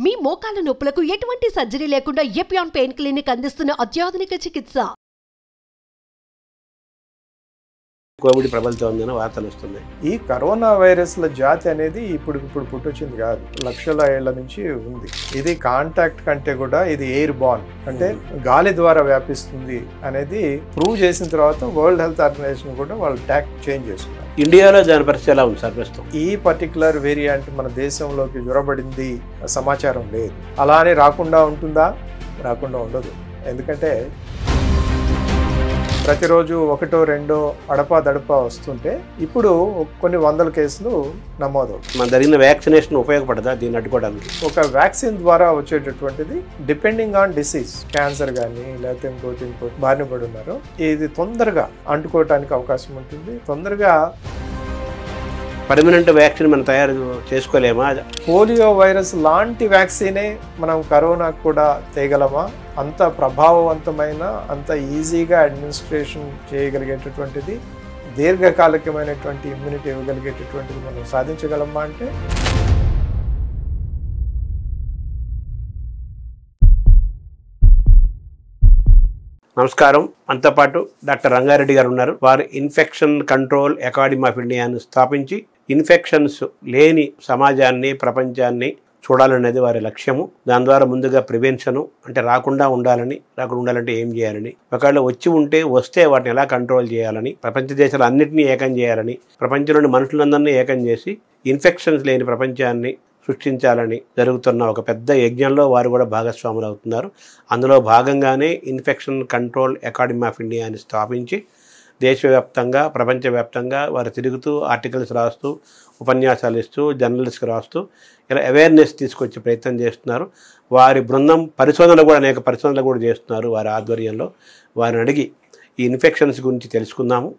మీ మోకాల నొప్పులకు ఎటువంటి సర్జరీ లేకుండా ఎపియాన్ పెయిన్ క్లినిక్ అందిస్తున్న అత్యాధునిక చికిత్స. కోవిడ్ ప్రబలుతోందని వార్తలు వస్తున్నాయి. ఈ కరోనా వైరస్ల జాతి అనేది ఇప్పుడు పుట్టొచ్చింది కాదు, లక్షల ఏళ్ల నుంచి ఉంది. ఇది కాంటాక్ట్ కంటే కూడా ఇది ఎయిర్ బార్న్, అంటే గాలి ద్వారా వ్యాపిస్తుంది అనేది ప్రూవ్ చేసిన తర్వాత వరల్డ్ హెల్త్ ఆర్గనైజేషన్ కూడా వాళ్ళు ట్యాక్ చేంజ్ చేసుకున్నారు. ఇండియాలో దాని పరిస్థితి ఎలా ఉంది సార్ ప్రస్తుతం? ఈ పర్టికులర్ వేరియంట్ మన దేశంలోకి జ్వరబడింది సమాచారం లేదు. అలా అని రాకుండా ఉంటుందా? రాకుండా ఉండదు. ఎందుకంటే ప్రతిరోజు ఒకటో రెండో అడపా వస్తుంటే ఇప్పుడు కొన్ని వందల కేసులు నమోదవుతాయి. మన జరిగిన వ్యాక్సినేషన్ ఉపయోగపడదా దీన్ని అడ్డుకోవడానికి? ఒక వ్యాక్సిన్ ద్వారా వచ్చేటటువంటిది డిపెండింగ్ ఆన్ డిసీజ్, క్యాన్సర్ కానీ లేకపోతే ఇంకోటి బారిన పడి ఉన్నారు, ఇది తొందరగా అంటుకోవటానికి అవకాశం ఉంటుంది. తొందరగా పర్మనెంట్ వ్యాక్సిన్ మనం తయారు చేసుకోలేమా? పోలియో వైరస్ లాంటి వ్యాక్సినే మనం కరోనాకు కూడా తేగలమా? అంత ప్రభావవంతమైన, అంత ఈజీగా అడ్మినిస్ట్రేషన్ చేయగలిగేటటువంటిది, దీర్ఘకాలికమైనటువంటి ఇమ్యూనిటీ ఇవ్వగలిగేటటువంటిది మనం సాధించగలమా అంటే నమస్కారం. మనతో పాటు డాక్టర్ రంగారెడ్డి గారు ఉన్నారు. వారు ఇన్ఫెక్షన్ కంట్రోల్ అకాడమీ ఆఫ్ ఇండియాను స్థాపించి ఇన్ఫెక్షన్స్ లేని సమాజాన్ని, ప్రపంచాన్ని చూడాలనేది వారి లక్ష్యము. దాని ద్వారా ముందుగా ప్రివెన్షను, అంటే రాకుండా ఉండాలంటే ఏం చేయాలని, ఒకవేళ వస్తే వాటిని ఎలా కంట్రోల్ చేయాలని, ప్రపంచ దేశాలు అన్నింటినీ ఏకం చేయాలని, ప్రపంచంలోని మనుషులందరినీ ఏకం చేసి ఇన్ఫెక్షన్స్ లేని ప్రపంచాన్ని సృష్టించాలని జరుగుతున్న ఒక పెద్ద యజ్ఞంలో వారు కూడా భాగస్వాములు అవుతున్నారు. అందులో భాగంగానే ఇన్ఫెక్షన్ కంట్రోల్ అకాడమీ ఆఫ్ ఇండియాని స్థాపించి దేశవ్యాప్తంగా, ప్రపంచవ్యాప్తంగా వారు తిరుగుతూ ఆర్టికల్స్ రాస్తూ, ఉపన్యాసాలు ఇస్తూ, జర్నలిస్ట్కి రాస్తూ ఇలా అవేర్నెస్ తీసుకొచ్చే ప్రయత్నం చేస్తున్నారు. వారి బృందం అనేక పరిశోధనలు కూడా చేస్తున్నారు వారి ఆధ్వర్యంలో. వారిని అడిగి ఈ ఇన్ఫెక్షన్స్ గురించి తెలుసుకుందాము.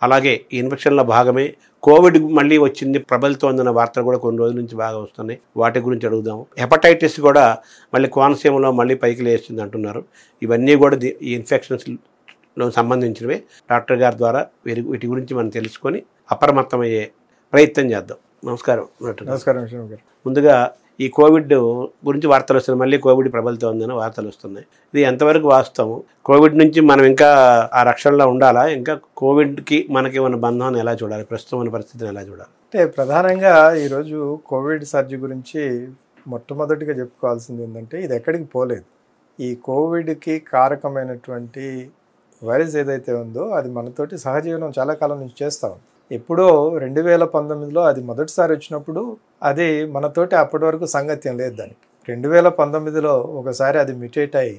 అలాగే ఈ ఇన్ఫెక్షన్ల భాగమే కోవిడ్ మళ్ళీ వచ్చింది, ప్రబలుతోందన్న వార్తలు కూడా కొన్ని రోజుల నుంచి బాగా వస్తున్నాయి. వాటి గురించి అడుగుదాము. హెపటైటిస్ కూడా మళ్ళీ కోనసీమలో మళ్ళీ పైకి లేస్తుంది అంటున్నారు. ఇవన్నీ కూడా ఈ ఇన్ఫెక్షన్స్లో సంబంధించినవే. డాక్టర్ గారి ద్వారా వీటి గురించి మనం తెలుసుకొని అప్రమత్తమయ్యే ప్రయత్నం చేద్దాం. నమస్కారం. నమస్కారం. ముందుగా ఈ కోవిడ్ గురించి వార్తలు వస్తున్నాయి. మళ్ళీ కోవిడ్ ప్రబలుతోందని వార్తలు వస్తున్నాయి. ఇది ఎంతవరకు వాస్తవం? కోవిడ్ నుంచి మనం ఇంకా ఆ రక్షణలో ఉండాలా? ఇంకా కోవిడ్కి మనకి ఉన్న బంధాన్ని ఎలా చూడాలి? ప్రస్తుతం ఉన్న పరిస్థితిని ఎలా చూడాలి? అంటే ప్రధానంగా ఈరోజు కోవిడ్ సర్జీ గురించి మొట్టమొదటిగా చెప్పుకోవాల్సింది ఏంటంటే, ఇది ఎక్కడికి పోలేదు. ఈ కోవిడ్కి కారకమైనటువంటి వైరస్ ఏదైతే ఉందో అది మనతోటి సహజీవనం చాలా కాలం నుంచి చేస్తాం. ఎప్పుడో 2019లో అది మొదటిసారి వచ్చినప్పుడు అది మనతోటి అప్పటి వరకు సంగత్యం లేదు. దానికి 2019లో ఒకసారి అది మ్యుటేట్ అయ్యి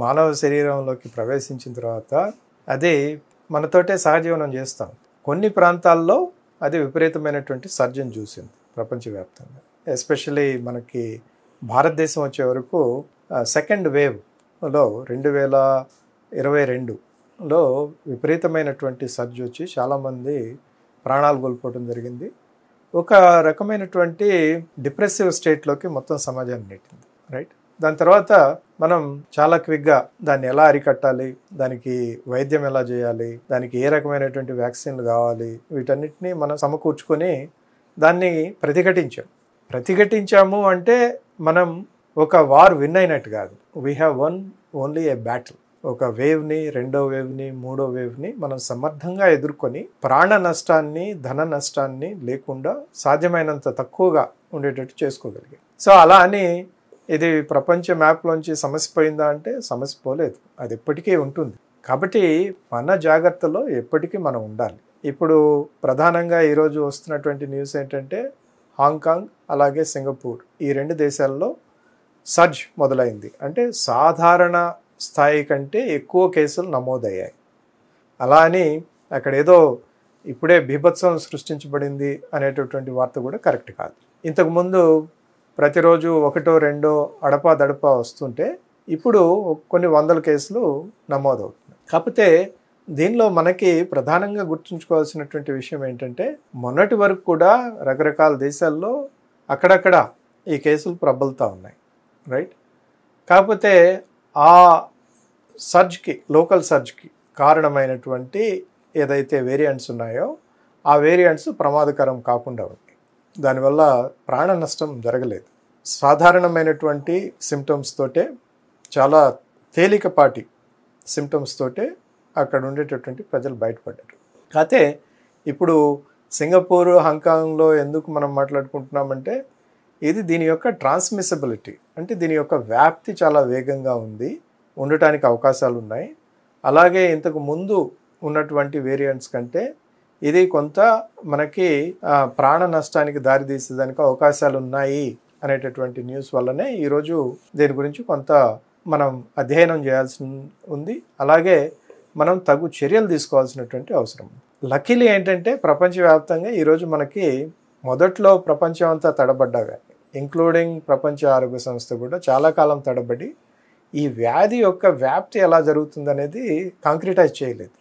మానవ శరీరంలోకి ప్రవేశించిన తర్వాత అది మనతోటే సహజీవనం చేస్తాం. కొన్ని ప్రాంతాల్లో అది విపరీతమైనటువంటి సర్జన్ చూసింది ప్రపంచవ్యాప్తంగా. ఎస్పెషల్లీ మనకి భారతదేశం వచ్చే వరకు సెకండ్ వేవ్లో 2022లో విపరీతమైనటువంటి సర్జ్ వచ్చి చాలామంది ప్రాణాలు కోల్పోవడం జరిగింది. ఒక రకమైనటువంటి డిప్రెసివ్ స్టేట్లోకి మొత్తం సమాజాన్ని నెట్టింది. రైట్. దాని తర్వాత మనం చాలా క్విక్గా దాన్ని ఎలా అరికట్టాలి, దానికి వైద్యం ఎలా చేయాలి, దానికి ఏ రకమైనటువంటి వ్యాక్సిన్లు కావాలి, వీటన్నిటిని మనం సమకూర్చుకొని దాన్ని ప్రతిఘటించాము అంటే మనం ఒక వార్ విన్ అయినట్టు కాదు. We have one only A battle. ఒక వేవ్ని, రెండో వేవ్ని, మూడో వేవ్ని మనం సమర్థంగా ఎదుర్కొని ప్రాణ నష్టాన్ని, ధన నష్టాన్ని లేకుండా సాధ్యమైనంత తక్కువగా ఉండేటట్టు చేసుకోగలిగాం. సో అలా అని ఇది ప్రపంచ మ్యాప్లోంచి సమస్య పోయిందా అంటే సమస్య పోలేదు, అది ఎప్పటికీ ఉంటుంది. కాబట్టి మన జాగ్రత్తలో ఎప్పటికీ మనం ఉండాలి. ఇప్పుడు ప్రధానంగా ఈరోజు వస్తున్నటువంటి న్యూస్ ఏంటంటే, హాంకాంగ్ అలాగే సింగపూర్ ఈ రెండు దేశాల్లో సర్జ్ మొదలైంది. అంటే సాధారణ స్థాయి కంటే ఎక్కువ కేసులు నమోదయ్యాయి. అలా అని అక్కడ ఏదో ఇప్పుడే బీభత్సం సృష్టించబడింది అనేటటువంటి వార్త కూడా కరెక్ట్ కాదు. ఇంతకుముందు ప్రతిరోజు ఒకటో రెండో అడపా వస్తుంటే ఇప్పుడు కొన్ని వందల కేసులు నమోదవుతున్నాయి. కాకపోతే దీనిలో మనకి ప్రధానంగా గుర్తుంచుకోవాల్సినటువంటి విషయం ఏంటంటే, మొన్నటి వరకు కూడా రకరకాల దేశాల్లో అక్కడక్కడ ఈ కేసులు ప్రబలుతూ ఉన్నాయి. రైట్. కాకపోతే ఆ సర్జ్కి, లోకల్ సర్జ్కి కారణమైనటువంటి ఏదైతే వేరియంట్స్ ఉన్నాయో ఆ వేరియంట్స్ ప్రమాదకరం కాకుండా ఉన్నాయి. దానివల్ల ప్రాణ నష్టం జరగలేదు. సాధారణమైనటువంటి సిమ్టమ్స్ తోటే, చాలా తేలికపాటి సిమ్టమ్స్ తోటే అక్కడ ఉండేటటువంటి ప్రజలు బయటపడ్డారు. కాకపోతే ఇప్పుడు సింగపూర్, హాంకాంగ్లో ఎందుకు మనం మాట్లాడుకుంటున్నామంటే ఇది దీని యొక్క ట్రాన్స్మిసిబిలిటీ, అంటే దీని యొక్క వ్యాప్తి చాలా వేగంగా ఉండటానికి అవకాశాలు ఉన్నాయి. అలాగే ఇంతకు ముందు ఉన్నటువంటి వేరియంట్స్ కంటే ఇది కొంత మనకి ప్రాణ నష్టానికి దారితీసేదానికి అవకాశాలు ఉన్నాయి అనేటటువంటి న్యూస్ వల్లనే ఈరోజు దీని గురించి కొంత మనం అధ్యయనం చేయాల్సి ఉంది. అలాగే మనం తగు చర్యలు తీసుకోవాల్సినటువంటి అవసరం. లక్కీలీ ఏంటంటే ప్రపంచవ్యాప్తంగా ఈరోజు మనకి మొదట్లో ప్రపంచం అంతా తడబడ్డా కానీ, ఇంక్లూడింగ్ ప్రపంచ ఆరోగ్య సంస్థ కూడా చాలా కాలం తడబడి ఈ వ్యాధి యొక్క వ్యాప్తి ఎలా జరుగుతుందనేది కాంక్రిటైజ్ చేయలేదు.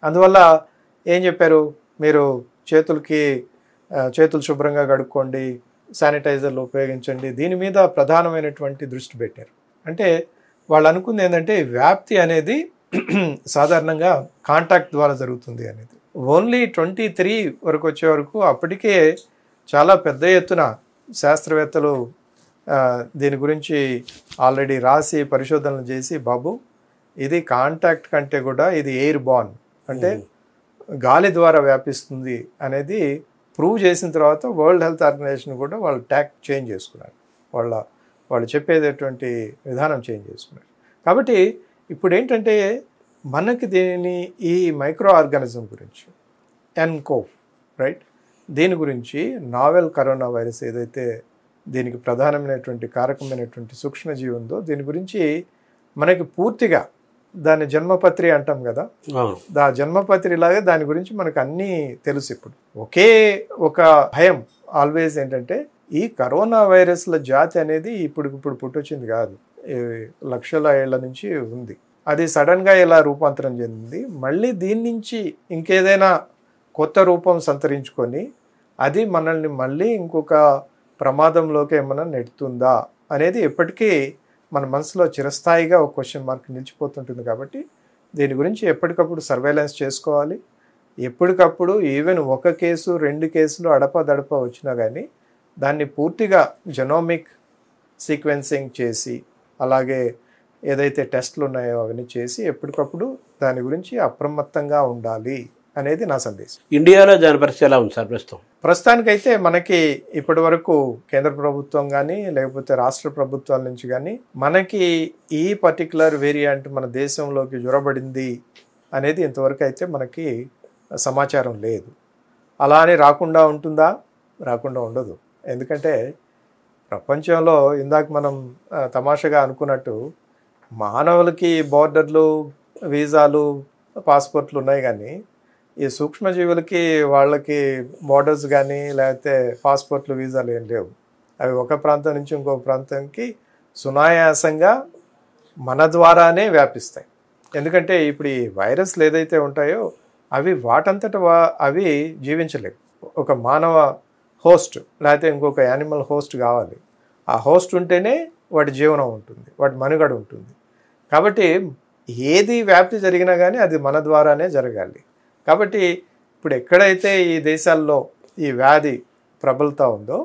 అందువల్ల ఏం చెప్పారు, మీరు చేతులు శుభ్రంగా కడుక్కోండి, శానిటైజర్లు ఉపయోగించండి, దీని మీద ప్రధానమైనటువంటి దృష్టి పెట్టారు. అంటే వాళ్ళు అనుకుంది ఏంటంటే వ్యాప్తి అనేది సాధారణంగా కాంటాక్ట్ ద్వారా జరుగుతుంది అనేది. ఓన్లీ 23 వరకు వచ్చే వరకు అప్పటికే చాలా పెద్ద ఎత్తున శాస్త్రవేత్తలు దీని గురించి ఆల్రెడీ రాసి పరిశోధనలు చేసి, బాబు ఇది కాంటాక్ట్ కంటే కూడా ఇది ఎయిర్ బార్న్, అంటే గాలి ద్వారా వ్యాపిస్తుంది అనేది ప్రూవ్ చేసిన తర్వాత వరల్డ్ హెల్త్ ఆర్గనైజేషన్ కూడా వాళ్ళు ట్యాక్ చేంజ్ చేసుకున్నారు, వాళ్ళు చెప్పేటటువంటి విధానం చేంజ్ చేసుకున్నారు. కాబట్టి ఇప్పుడు ఏంటంటే మనకి ఈ మైక్రో ఆర్గానిజం గురించి ఎన్కోవ్, రైట్, దీని గురించి నావెల్ కరోనా వైరస్ ఏదైతే దీనికి ప్రధానమైనటువంటి కారకమైనటువంటి సూక్ష్మజీవి ఉందో దీని గురించి మనకి పూర్తిగా దాని జన్మపత్రి అంటాం కదా, జన్మపత్రి లాగా దాని గురించి మనకు అన్నీ తెలుసు. ఇప్పుడు ఒక భయం ఆల్వేస్ ఏంటంటే ఈ కరోనా వైరస్ల జాతి అనేది ఇప్పుడు పుట్టొచ్చింది కాదు, లక్షల ఏళ్ల నుంచి ఉంది. అది సడన్గా ఇలా రూపాంతరం చెందింది, మళ్ళీ దీని నుంచి ఇంకేదైనా కొత్త రూపం సంతరించుకొని అది మనల్ని మళ్ళీ ఇంకొక ప్రమాదంలోకి ఏమైనా నెడుతుందా అనేది ఎప్పటికీ మన మనసులో చిరస్థాయిగా ఒక క్వశ్చన్ మార్క్ నిలిచిపోతుంటుంది. కాబట్టి దీని గురించి ఎప్పటికప్పుడు సర్వేలెన్స్ చేసుకోవాలి. ఎప్పటికప్పుడు ఈవెన్ 1 కేసు 2 కేసులు అడపదడప వచ్చినా కానీ దాన్ని పూర్తిగా జెనోమిక్ సీక్వెన్సింగ్ చేసి, అలాగే ఏదైతే టెస్ట్లు ఉన్నాయో అవన్నీ చేసి ఎప్పటికప్పుడు దాని గురించి అప్రమత్తంగా ఉండాలి అనేది నా సందేశం. ఇండియాలో దాని పరిస్థితి ఎలా ఉంది సార్ ప్రస్తుతానికైతే మనకి ఇప్పటి వరకు కేంద్ర ప్రభుత్వం కానీ లేకపోతే రాష్ట్ర ప్రభుత్వాల నుంచి కానీ మనకి ఈ పర్టికులర్ వేరియంట్ మన దేశంలోకి జ్వరబడింది అనేది ఇంతవరకు అయితే మనకి సమాచారం లేదు. అలా అని రాకుండా ఉంటుందా? రాకుండా ఉండదు. ఎందుకంటే ప్రపంచంలో ఇందాక మనం తమాషగా అనుకున్నట్టు మానవులకి బోర్డర్లు, వీసాలు, పాస్పోర్ట్లు ఉన్నాయి, కానీ ఈ సూక్ష్మజీవులకి వాళ్ళకి బోర్డర్స్ కానీ లేకపోతే పాస్పోర్ట్లు, వీసాలు ఏం లేవు. అవి ఒక ప్రాంతం నుంచి ఇంకొక ప్రాంతానికి సునాయాసంగా మన ద్వారానే వ్యాపిస్తాయి. ఎందుకంటే ఇప్పుడు ఈ వైరస్లు ఏదైతే ఉంటాయో అవి వాటంతట అవి జీవించలేవు. ఒక మానవ హోస్ట్ లేకపోతే ఇంకొక యానిమల్ హోస్ట్ కావాలి. ఆ హోస్ట్ ఉంటేనే వాటి జీవనం ఉంటుంది, వాటి మనుగడ ఉంటుంది. కాబట్టి ఏది వ్యాప్తి జరిగినా కానీ అది మన ద్వారానే జరగాలి. కాబట్టి ఇప్పుడు ఎక్కడైతే ఈ దేశాల్లో ఈ వ్యాధి ప్రబలుతూ ఉందో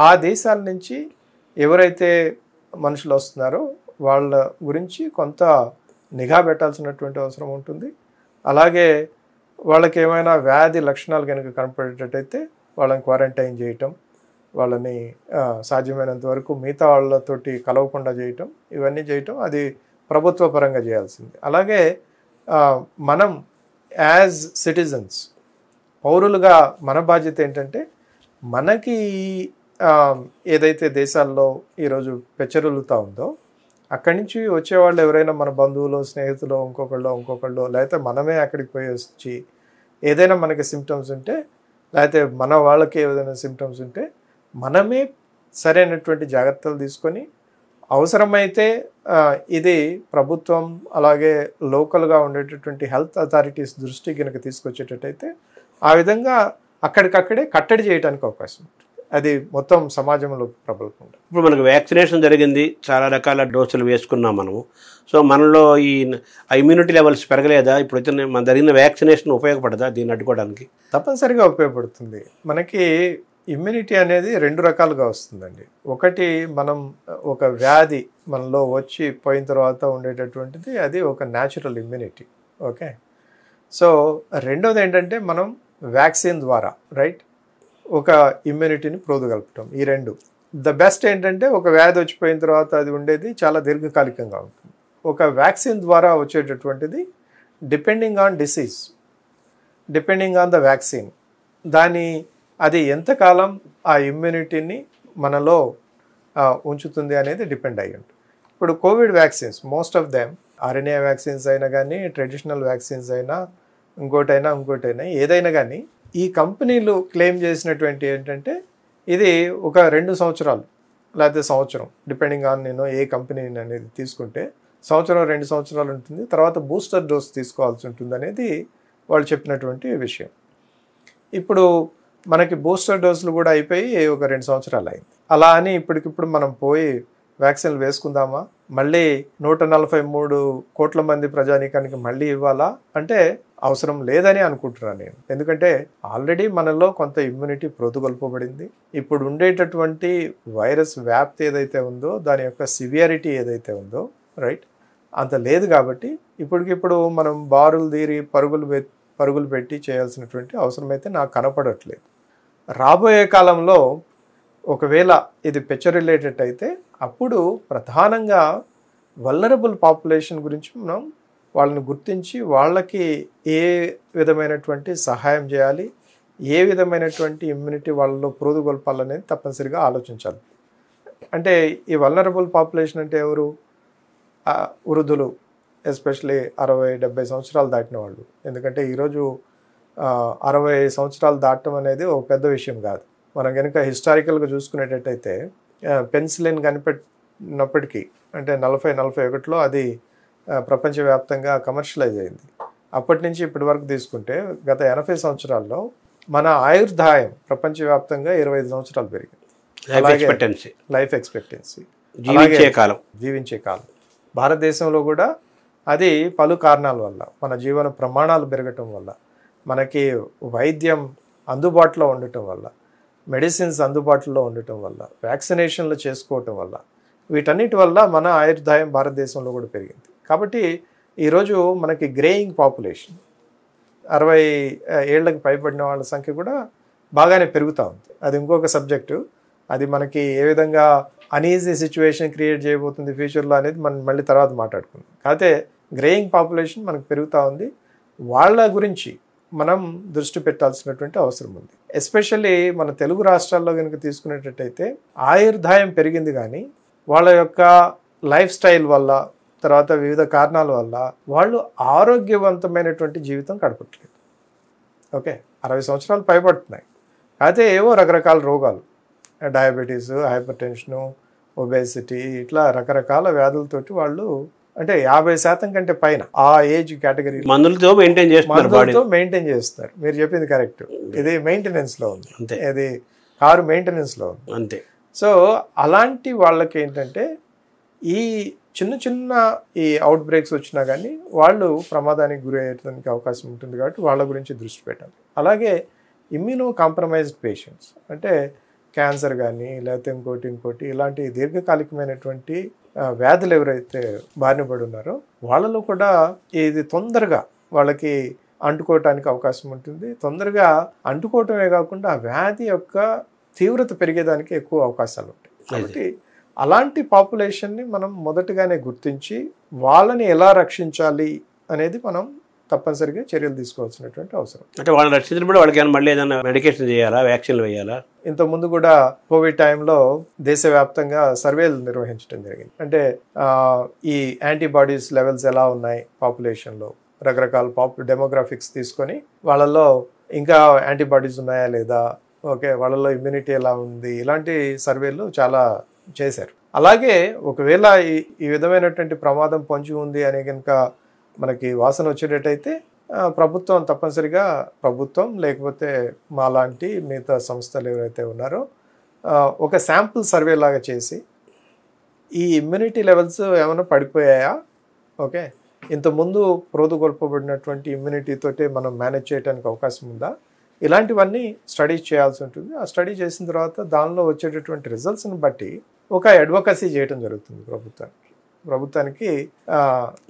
ఆ దేశాల నుంచి ఎవరైతే మనుషులు వస్తున్నారో వాళ్ళ గురించి కొంత నిఘా పెట్టాల్సినటువంటి అవసరం ఉంటుంది. అలాగే వాళ్ళకి ఏమైనా వ్యాధి లక్షణాలు కనుక కనపడేటట్టయితే వాళ్ళని క్వారంటైన్ చేయటం, వాళ్ళని సాధ్యమైనంత వరకు మిగతా వాళ్ళతోటి కలవకుండా చేయటం, ఇవన్నీ చేయటం అది ప్రభుత్వ పరంగా చేయాల్సింది. అలాగే మనం యాజ్ సిటిజన్స్, పౌరులుగా మన బాధ్యత ఏంటంటే మనకి ఏదైతే దేశాల్లో ఈరోజు పెచ్చరులుతూ ఉందో అక్కడి నుంచి వచ్చేవాళ్ళు ఎవరైనా మన బంధువులు, స్నేహితులు, ఇంకొకళ్ళు లేకపోతే మనమే అక్కడికి పోయి వచ్చి ఏదైనా మనకి సిమ్టమ్స్ ఉంటే లేకపోతే మన వాళ్ళకి ఏదైనా సిమ్టమ్స్ ఉంటే మనమే సరైనటువంటి జాగ్రత్తలు తీసుకొని అవసరమైతే ఇది ప్రభుత్వం అలాగే లోకల్గా ఉండేటటువంటి హెల్త్ అథారిటీస్ దృష్టి కనుక తీసుకొచ్చేటట్టయితే ఆ విధంగా అక్కడికక్కడే కట్టడి చేయడానికి అవకాశం ఉంటుంది. అది మొత్తం సమాజంలో ప్రబలకుండా. ఇప్పుడు మనకు వ్యాక్సినేషన్ జరిగింది, చాలా రకాల డోసులు వేసుకున్నాం మనము. సో మనలో ఈ ఇమ్యూనిటీ లెవెల్స్ పెరగలేదా? ఇప్పుడు మన జరిగిన వ్యాక్సినేషన్ ఉపయోగపడదా దీన్ని అడ్డుకోవడానికి? తప్పనిసరిగా ఉపయోగపడుతుంది. మనకి ఇమ్యూనిటీ అనేది రెండు రకాలుగా వస్తుందండి. ఒకటి మనం ఒక వ్యాధి మనలో వచ్చి పోయిన తర్వాత ఉండేటటువంటిది అది ఒక న్యాచురల్ ఇమ్యూనిటీ. ఓకే. సో రెండోది ఏంటంటే మనం వ్యాక్సిన్ ద్వారా రైట్ ఒక ఇమ్యూనిటీని ప్రోదుగల్పటం. ఈ రెండు ద బెస్ట్. ఏంటంటే ఒక వ్యాధి వచ్చిపోయిన తర్వాత అది ఉండేది చాలా దీర్ఘకాలికంగా ఉంటుంది. ఒక వ్యాక్సిన్ ద్వారా వచ్చేటటువంటిది depending on disease, depending on the vaccine, అది ఎంతకాలం ఆ ఇమ్యూనిటీని మనలో ఉంచుతుంది అనేది డిపెండ్ అయ్యి ఉంటుంది. ఇప్పుడు Covid vaccines most of them RNA vaccines అయినా కానీ ట్రెడిషనల్ వ్యాక్సిన్స్ అయినా ఇంకోటైనా ఏదైనా కానీ ఈ కంపెనీలు క్లెయిమ్ చేసినటువంటి ఏంటంటే ఇది ఒక 2 సంవత్సరాలు లేకపోతే సంవత్సరం డిపెండింగ్ ఆన్ ఏ కంపెనీ అనేది తీసుకుంటే సంవత్సరం 2 సంవత్సరాలు ఉంటుంది. తర్వాత బూస్టర్ డోస్ తీసుకోవాల్సి ఉంటుంది అనేది వాళ్ళు చెప్పినటువంటి విషయం. ఇప్పుడు మనకి బూస్టర్ డోసులు కూడా అయిపోయి ఒక 2 సంవత్సరాలు అయింది. అలా అని ఇప్పటికిప్పుడు మనం పోయి వ్యాక్సిన్లు వేసుకుందామా, మళ్ళీ 143 కోట్ల మంది ప్రజానీకానికి మళ్ళీ ఇవ్వాలా అంటే అవసరం లేదని అనుకుంటున్నాను నేను. ఎందుకంటే ఆల్రెడీ మనలో కొంత ఇమ్యూనిటీ ప్రోతుగొల్పబడింది. ఇప్పుడు ఉండేటటువంటి వైరస్ వ్యాప్తి ఏదైతే ఉందో దాని యొక్క సివియారిటీ ఏదైతే ఉందో రైట్ అంత లేదు. కాబట్టి ఇప్పటికిప్పుడు మనం బారులు తీరి పరుగులు పెట్టి చేయాల్సినటువంటి అవసరం అయితే నాకు కనపడట్లేదు. రాబోయే కాలంలో ఒకవేళ ఇది పెచ్చరిల్లేటట్టు అయితే అప్పుడు ప్రధానంగా వల్నరబుల్ పాపులేషన్ గురించి మనం వాళ్ళని గుర్తించి వాళ్ళకి ఏ విధమైనటువంటి సహాయం చేయాలి, ఏ విధమైనటువంటి ఇమ్యూనిటీ వాళ్ళలో ప్రోదుగొల్పాలనేది తప్పనిసరిగా ఆలోచించాలి. అంటే ఈ వల్నరబుల్ పాపులేషన్ అంటే ఎవరు? వృద్ధులు, ఎస్పెషలీ 60-70 సంవత్సరాలు దాటిన వాళ్ళు. ఎందుకంటే ఈరోజు 60 సంవత్సరాలు దాటడం అనేది ఒక పెద్ద విషయం కాదు. మనం కనుక హిస్టారికల్గా చూసుకునేటట్టయితే పెన్సిలిన్ కనిపెట్టినప్పటికీ అంటే 40-41లో అది ప్రపంచవ్యాప్తంగా కమర్షియలైజ్ అయింది. అప్పటి నుంచి ఇప్పటి వరకు తీసుకుంటే గత 80 సంవత్సరాల్లో మన ఆయుర్దాయం ప్రపంచవ్యాప్తంగా 25 సంవత్సరాలు పెరిగింది. లైఫ్ ఎక్స్పెక్టెన్సీ జీవించే కాలం భారతదేశంలో కూడా అది పలు కారణాల వల్ల, మన జీవన ప్రమాణాలు పెరగటం వల్ల, మనకి వైద్యం అందుబాటులో ఉండటం వల్ల, మెడిసిన్స్ అందుబాటులో ఉండటం వల్ల, వ్యాక్సినేషన్లు చేసుకోవటం వల్ల, వీటన్నిటి వల్ల మన ఆయుర్దాయం భారతదేశంలో కూడా పెరిగింది. కాబట్టి ఈరోజు మనకి గ్రేయింగ్ పాపులేషన్ 60 ఏళ్లకు పైబడిన వాళ్ళ సంఖ్య కూడా బాగానే పెరుగుతూ ఉంది. అది ఇంకొక సబ్జెక్టు. అది మనకి ఏ విధంగా అనీజీ సిచ్యువేషన్ క్రియేట్ చేయబోతుంది ఫ్యూచర్లో అనేది మనం మళ్ళీ తర్వాత మాట్లాడుకుందాం. కాకపోతే గ్రేయింగ్ పాపులేషన్ మనకు పెరుగుతూ ఉంది. వాళ్ళ గురించి మనం దృష్టి పెట్టాల్సినటువంటి అవసరం ఉంది. ఎస్పెషల్లీ మన తెలుగు రాష్ట్రాల్లో కనుక తీసుకునేటట్టయితే ఆయుర్దాయం పెరిగింది కానీ వాళ్ళ యొక్క లైఫ్ స్టైల్ వల్ల, తర్వాత వివిధ కారణాల వల్ల వాళ్ళు ఆరోగ్యవంతమైనటువంటి జీవితం గడపట్లేదు. ఓకే, 60 సంవత్సరాలు పైబడుతున్నాయి. అయితే ఏవో రకరకాల రోగాలు, డయాబెటీస్, హైపర్ టెన్షను, ఒబేసిటీ, ఇట్లా రకరకాల వ్యాధులతోటి వాళ్ళు అంటే 50% కంటే పైన ఆ ఏజ్ కేటగిరీ మందులతో మెయింటైన్ చేస్తారు. మీరు చెప్పింది కరెక్ట్. ఇది మెయింటెనెన్స్లో ఉంది, ఇది కారు మెయింటెనెన్స్లో ఉంది అంతే. సో అలాంటి వాళ్ళకి ఏంటంటే ఈ చిన్న ఈ అవుట్ బ్రేక్స్ వచ్చినా కానీ వాళ్ళు ప్రమాదానికి గురి అయ్యేటానికి అవకాశం ఉంటుంది. కాబట్టి వాళ్ళ గురించి దృష్టి పెట్టాలి. అలాగే ఇమ్యూనో కాంప్రమైజ్డ్ పేషెంట్స్ అంటే క్యాన్సర్ కానీ లేకపోతే ఇంకోటి ఇలాంటి దీర్ఘకాలికమైనటువంటి వ్యాధులు ఎవరైతే బారిన పడి ఉన్నారో వాళ్ళలో కూడా ఇది తొందరగా వాళ్ళకి అంటుకోవటానికి అవకాశం ఉంటుంది. తొందరగా అంటుకోవటమే కాకుండా ఆ వ్యాధి యొక్క తీవ్రత పెరిగేదానికి ఎక్కువ అవకాశాలు ఉంటాయి. కాబట్టి అలాంటి పాపులేషన్ని మనం మొదటగానే గుర్తించి వాళ్ళని ఎలా రక్షించాలి అనేది మనం తప్పనిసరిగా చర్యలు తీసుకోవాల్సినటువంటి అవసరం. అంటే వాళ్ళని రక్షించినప్పుడు వాళ్ళకి మళ్ళీ ఏదైనా మెడికేషన్ చేయాలా, వ్యాక్సిన్లు వేయాలా? ఇంతకుముందు కూడా కోవిడ్ టైంలో దేశవ్యాప్తంగా సర్వేలు నిర్వహించడం జరిగింది. అంటే ఈ యాంటీబాడీస్ లెవెల్స్ ఎలా ఉన్నాయి పాపులేషన్లో, రకరకాల డెమోగ్రాఫిక్స్ తీసుకొని వాళ్ళలో ఇంకా యాంటీబాడీస్ ఉన్నాయా లేదా, ఓకే వాళ్ళలో ఇమ్యూనిటీ ఎలా ఉంది, ఇలాంటి సర్వేలు చాలా చేశారు. అలాగే ఒకవేళ ఈ విధమైనటువంటి ప్రమాదం పొంచి ఉంది అని కనుక మనకి వాసన వచ్చేటట్టయితే ప్రభుత్వం తప్పనిసరిగా, ప్రభుత్వం లేకపోతే మాలాంటి మిగతా సంస్థలు ఎవరైతే ఉన్నారో ఒక శాంపుల్ సర్వే లాగా చేసి ఈ ఇమ్యూనిటీ లెవెల్స్ ఏమైనా పడిపోయాయా, ఓకే ఇంతకుముందు ప్రోదుగొల్పబడినటువంటి ఇమ్యూనిటీతోటి మనం మేనేజ్ చేయడానికి అవకాశం ఉందా, ఇలాంటివన్నీ స్టడీస్ చేయాల్సి ఉంటుంది. ఆ స్టడీ చేసిన తర్వాత దానిలో వచ్చేటటువంటి రిజల్ట్స్ని బట్టి ఒక అడ్వకసీ చేయడం జరుగుతుంది ప్రభుత్వానికి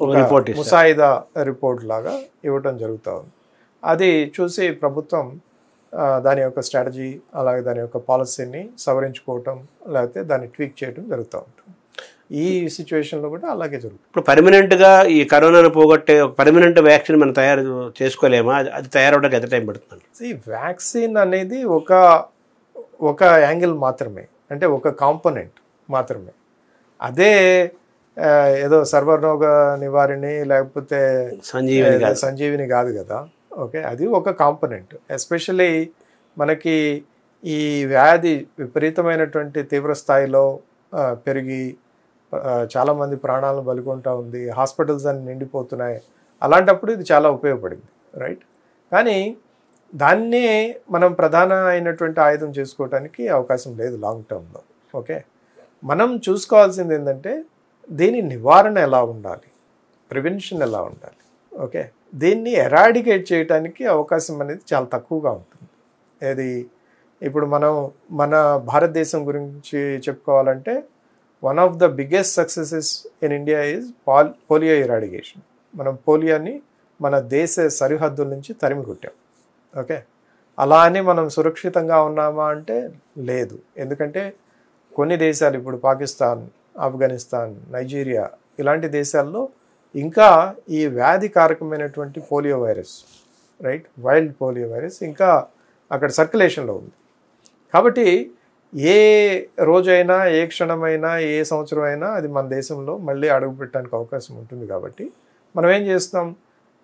ఒక రిపోర్ట్ ఇస్తారు. ముసాయిదా రిపోర్ట్ లాగా ఇవ్వటం జరుగుతూ ఉంది. అది చూసి ప్రభుత్వం దాని యొక్క స్ట్రాటజీ అలాగే దాని యొక్క పాలసీని సవరించుకోవటం లేకపోతే దాన్ని ట్వీక్ చేయడం జరుగుతూ ఉంటుంది. ఈ సిచ్యువేషన్లో కూడా అలాగే జరుగుతుంది. ఇప్పుడు పర్మనెంట్గా ఈ కరోనాను పోగొట్టే ఒక పర్మనెంట్ వ్యాక్సిన్ మనం తయారు చేసుకోలేమా? అది తయారవడానికి ఎంత టైం పడుతుంది? ఈ వ్యాక్సిన్ అనేది ఒక యాంగిల్ మాత్రమే, అంటే ఒక కాంపోనెంట్ మాత్రమే. అదే ఏదో సర్వరోగ నివారణి లేకపోతే సంజీవిని కాదు కదా. ఓకే, అది ఒక కాంపోనెంట్. ఎస్పెషల్లీ మనకి ఈ వ్యాధి విపరీతమైనటువంటి తీవ్ర స్థాయిలో పెరిగి చాలామంది ప్రాణాలను బలికొంటూ ఉంది, హాస్పిటల్స్ అన్ని నిండిపోతున్నాయి. అలాంటప్పుడు ఇది చాలా ఉపయోగపడింది, రైట్? కానీ దాన్నే మనం ప్రధాన అయినటువంటి ఆయుధం చేసుకోవడానికి అవకాశం లేదు లాంగ్ టర్మ్లో. ఓకే, మనం చూసుకోవాల్సింది ఏంటంటే దీని నివారణ ఎలా ఉండాలి, ప్రివెన్షన్ ఎలా ఉండాలి. ఓకే, దీన్ని ఎరాడికేట్ చేయడానికి అవకాశం అనేది చాలా తక్కువగా ఉంటుంది. ఏది ఇప్పుడు మనం మన భారతదేశం గురించి చెప్పుకోవాలంటే one of the biggest successes in India is polio eradication. మనం పోలియోని మన దేశ సరిహద్దుల నుంచి తరిమి కొట్టాం. ఓకే, అలా అని మనం సురక్షితంగా ఉన్నామా అంటే లేదు. ఎందుకంటే కొన్ని దేశాలు, ఇప్పుడు పాకిస్తాన్, ఆఫ్ఘనిస్తాన్, నైజీరియా ఇలాంటి దేశాల్లో ఇంకా ఈ వ్యాధి కారకమైనటువంటి polio virus, right, wild polio virus ఇంకా అక్కడ సర్క్యులేషన్లో ఉంది. కాబట్టి ఏ రోజైనా, ఏ క్షణమైనా, ఏ సంవత్సరం అయినా అది మన దేశంలో మళ్ళీ అడుగు పెట్టడానికి అవకాశం ఉంటుంది. కాబట్టి మనం ఏం చేస్తాం,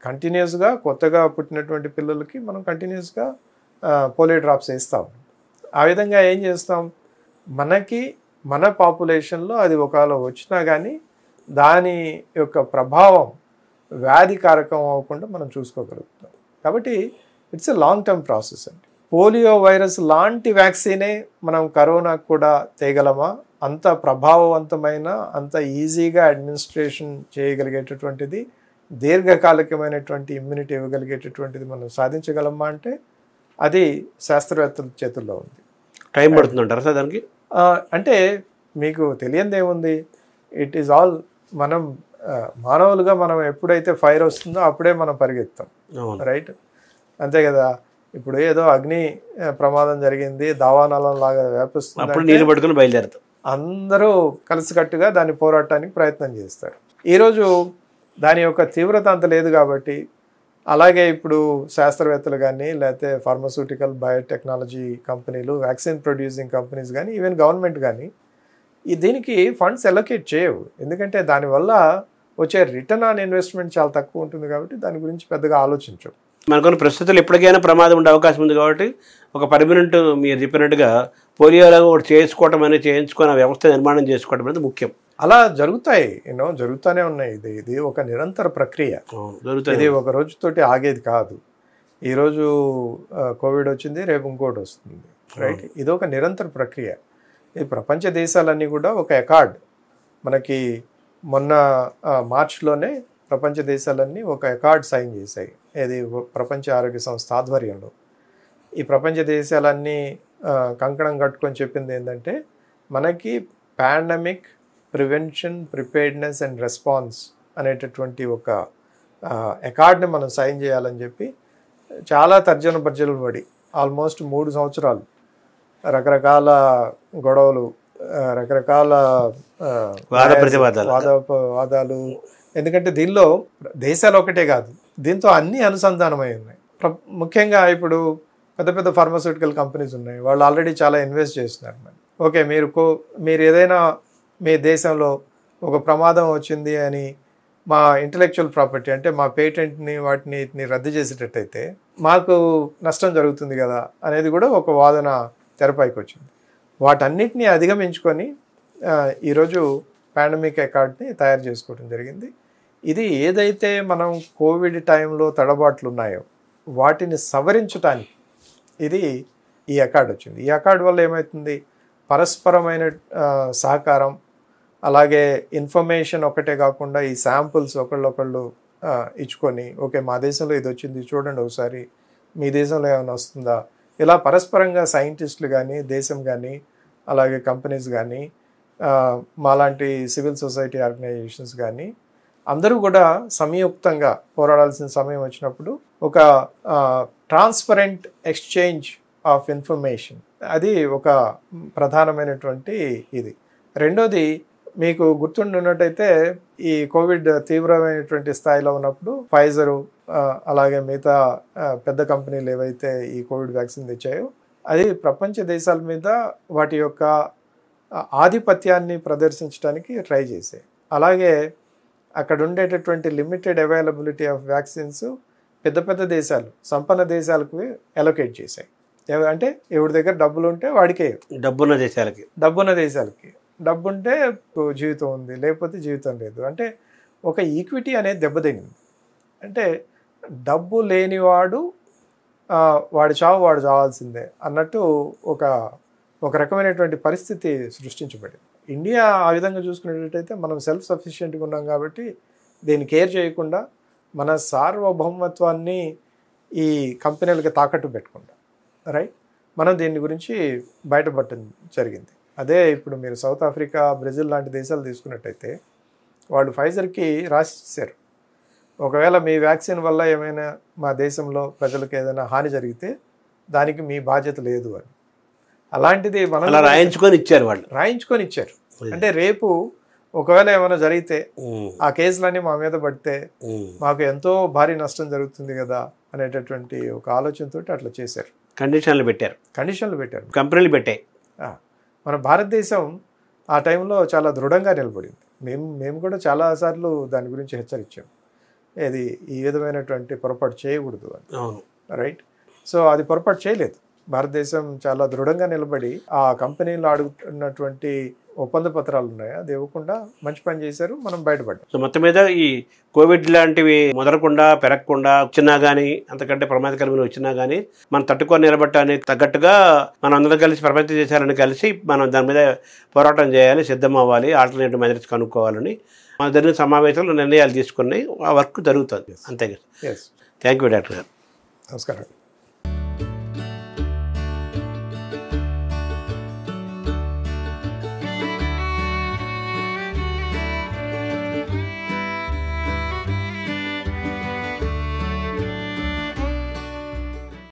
కంటిన్యూస్గా కొత్తగా పుట్టినటువంటి పిల్లలకి మనం కంటిన్యూస్గా పోలియో డ్రాప్స్ వేస్తాం. ఆ విధంగా ఏం చేస్తాం, మన పాపులేషన్లో అది ఒకవేళ వచ్చినా కానీ దాని యొక్క ప్రభావం వ్యాధి కారకం అవ్వకుండా మనం చూసుకోగలుగుతాం. కాబట్టి it's a long term process అండి. పోలియో వైరస్ లాంటి వ్యాక్సినే మనం కరోనాకు కూడా తేగలమా? అంత ప్రభావవంతమైన, అంత ఈజీగా అడ్మినిస్ట్రేషన్ చేయగలిగేటటువంటిది, దీర్ఘకాలికమైనటువంటి ఇమ్యూనిటీ ఇవ్వగలిగేటటువంటిది మనం సాధించగలమా అంటే అది శాస్త్రవేత్తల చేతుల్లో ఉంది. టైం పడుతుందంటారా సార్ దానికి? అంటే మీకు తెలియంది ఏముంది, ఇట్ ఈజ్ ఆల్ మనం మానవులుగా మనం ఎప్పుడైతే ఫైర్ వస్తుందో అప్పుడే మనం పరిగెత్తాం, రైట్? అంతే కదా. ఇప్పుడు ఏదో అగ్ని ప్రమాదం జరిగింది, దావానలం లాగా వ్యాపిస్తుంది, అప్పుడు నీళ్ళు పట్టుకుని బయలుదేరుతాం. అందరూ కలిసికట్టుగా దాన్ని పోరాటానికి ప్రయత్నం చేస్తారు. ఈరోజు దాని యొక్క తీవ్రత అంత లేదు కాబట్టి, అలాగే ఇప్పుడు శాస్త్రవేత్తలు కానీ లేకపోతే ఫార్మస్యూటికల్ బయోటెక్నాలజీ కంపెనీలు, వ్యాక్సిన్ ప్రొడ్యూసింగ్ కంపెనీస్ కానీ, ఈవెన్ గవర్నమెంట్ కానీ దీనికి ఫండ్స్ అలొకేట్ చేయవు. ఎందుకంటే దానివల్ల వచ్చే రిటర్న్ ఆన్ ఇన్వెస్ట్మెంట్ చాలా తక్కువ ఉంటుంది కాబట్టి దాని గురించి పెద్దగా ఆలోచించవు. మనకున్న ప్రస్తుతాలు ఎప్పటికైనా ప్రమాదం ఉండే అవకాశం ఉంది కాబట్టి ఒక పర్మనెంట్, మీరు చెప్పినట్టుగా పోలియోలాగా ఒకటి చేయించుకునే వ్యవస్థ నిర్మాణం చేసుకోవడం అనేది ముఖ్యం. అలా జరుగుతాయి, జరుగుతూనే ఉన్నాయి. ఇది ఒక నిరంతర ప్రక్రియ. ఇది ఒక రోజుతోటి ఆగేది కాదు. ఈరోజు కోవిడ్ వచ్చింది, రేపు ఇంకోటి వస్తుంది, రైట్? ఇది ఒక నిరంతర ప్రక్రియ. ఈ ప్రపంచ దేశాలన్నీ కూడా ఒక అకార్డ్, మనకి మొన్న మార్చిలోనే ప్రపంచ దేశాలన్నీ ఒక అకార్డ్ సైన్ చేశాయి. ఇది ప్రపంచ ఆరోగ్య సంస్థ ఆధ్వర్యంలో. ఈ ప్రపంచ దేశాలన్నీ కంకణం కట్టుకొని చెప్పింది ఏంటంటే, మనకి pandemic prevention, preparedness and response అనేటటువంటి ఒక అకార్డ్ని మనం సైన్ చేయాలని చెప్పి చాలా తర్జన భర్జనలు పడి ఆల్మోస్ట్ 3 సంవత్సరాలు రకరకాల గొడవలు, రకరకాల వాదాలు. ఎందుకంటే దీనిలో దేశాలు ఒకటే కాదు, దీంతో అన్నీ అనుసంధానమై ఉన్నాయి. ముఖ్యంగా ఇప్పుడు పెద్ద పెద్ద ఫార్మాస్యూటికల్ కంపెనీస్ ఉన్నాయి, వాళ్ళు ఆల్రెడీ చాలా ఇన్వెస్ట్ చేస్తున్నారు. ఓకే, మీరు ఏదైనా మీ దేశంలో ఒక ప్రమాదం వచ్చింది అని మా ఇంటలెక్చువల్ ప్రాపర్టీ అంటే మా పేటెంట్ని వాటిని రద్దు చేసేటట్టయితే మాకు నష్టం జరుగుతుంది కదా అనేది కూడా ఒక వాదన తెరపైకి వచ్చింది. వాటన్నిటిని అధిగమించుకొని ఈరోజు పాండమిక్ అకార్డ్ని తయారు చేసుకోవడం జరిగింది. ఇది ఏదైతే మనం కోవిడ్ టైంలో తడబాట్లు ఉన్నాయో వాటిని సవరించడానికి ఈ అకార్డ్ వచ్చింది. ఈ అకార్డ్ వల్ల ఏమవుతుంది, పరస్పరమైన సహకారం, అలాగే ఇన్ఫర్మేషన్ ఒకటే కాకుండా ఈ శాంపుల్స్ ఒకళ్ళు ఇచ్చుకొని, ఓకే మా దేశంలో ఇది వచ్చింది చూడండి ఒకసారి, మీ దేశంలో ఏమైనా వస్తుందా, ఇలా పరస్పరంగా సైంటిస్టులు కానీ దేశం కానీ అలాగే కంపెనీస్ కానీ మాలాంటి సివిల్ సొసైటీ ఆర్గనైజేషన్స్ కానీ అందరూ కూడా సంయుక్తంగా పోరాడాల్సిన సమయం వచ్చినప్పుడు ఒక ట్రాన్స్పరెంట్ ఎక్స్చేంజ్ ఆఫ్ ఇన్ఫర్మేషన్ అది ఒక ప్రధానమైనటువంటి ఇది. రెండోది, మీకు గుర్తుండున్నట్టయితే ఈ కోవిడ్ తీవ్రమైనటువంటి స్థాయిలో ఉన్నప్పుడు ఫైజరు అలాగే మిగతా పెద్ద కంపెనీలు ఏవైతే ఈ కోవిడ్ వ్యాక్సిన్ తెచ్చాయో అది ప్రపంచ దేశాల మీద వాటి యొక్క ఆధిపత్యాన్ని ప్రదర్శించడానికి ట్రై చేశాయి. అలాగే అక్కడ ఉండేటటువంటి లిమిటెడ్ అవైలబిలిటీ ఆఫ్ వ్యాక్సిన్స్ పెద్ద పెద్ద దేశాలు, సంపన్న దేశాలకు అలొకేట్ చేశాయి. అంటే ఎవరి దగ్గర డబ్బులు ఉంటే వాడికే, డబ్బున్న దేశాలకి డబ్బుంటే జీవితం ఉంది, లేకపోతే జీవితం లేదు. అంటే ఒక ఈక్విటీ అనేది దెబ్బతింది. అంటే డబ్బు లేనివాడు వాడి చావు వాడు చావాల్సిందే అన్నట్టు ఒక రకమైనటువంటి పరిస్థితి సృష్టించబడింది. ఇండియా ఆ విధంగా చూసుకునేటట్టయితే మనం సెల్ఫ్ సఫిషియెంట్గా ఉన్నాం కాబట్టి దీన్ని కేర్ చేయకుండా మన సార్వభౌమత్వాన్ని ఈ కంపెనీలకి తాకట్టు పెట్టకుండా రైట్ మనం దీని గురించి బయటపడటం జరిగింది. అదే ఇప్పుడు మీరు సౌత్ ఆఫ్రికా, బ్రెజిల్ లాంటి దేశాలు తీసుకున్నట్టయితే వాళ్ళు ఫైజర్కి రాసిచ్చారు, ఒకవేళ మీ వ్యాక్సిన్ వల్ల ఏమైనా మా దేశంలో ప్రజలకు ఏదైనా హాని జరిగితే దానికి మీ బాధ్యత లేదు అని. అలాంటిది మనం రాయించుకొని ఇచ్చారు. అంటే రేపు ఒకవేళ ఏమైనా జరిగితే ఆ కేసులన్నీ మా మీద పడితే మాకు ఎంతో భారీ నష్టం జరుగుతుంది కదా అనేటటువంటి ఒక ఆలోచనతో అట్లా చేశారు. కండిషన్లు పెట్టారు, కంపెనీలు పెట్టాయి. మన భారతదేశం ఆ టైంలో చాలా దృఢంగా నిలబడింది. మేము కూడా చాలాసార్లు దాని గురించి హెచ్చరించాం, ఇది ఈ విధమైనటువంటి పొరపాటు చేయకూడదు అని. రైట్. సో అది పొరపాటు చేయలేదు. భారతదేశం చాలా దృఢంగా నిలబడి ఆ కంపెనీలు అడుగుతున్నటువంటి ఒప్పంద పత్రాలు ఉన్నాయి అది ఇవ్వకుండా మంచి పని చేశారు, మనం బయటపడ్డాం. సో మొత్తం మీద ఈ కోవిడ్ లాంటివి మొదలకుండా పెరగకుండా వచ్చినా కానీ, అంతకంటే ప్రమాదకరమైన వచ్చినా కానీ మనం తట్టుకొని నిలబడటానికి తగ్గట్టుగా మనం అందరం కలిసి ప్రపంచ దేశాలను కలిసి మనం దాని మీద పోరాటం చేయాలి, సిద్ధం అవ్వాలి, ఆల్టర్నేటివ్ మెథడ్స్ కనుక్కోవాలని మన జరిగిన సమావేశంలో నిర్ణయాలు తీసుకుని ఆ వర్క్ జరుగుతుంది. అంతే కదా. థ్యాంక్ యూ డాక్టర్ గారు. నమస్కారం.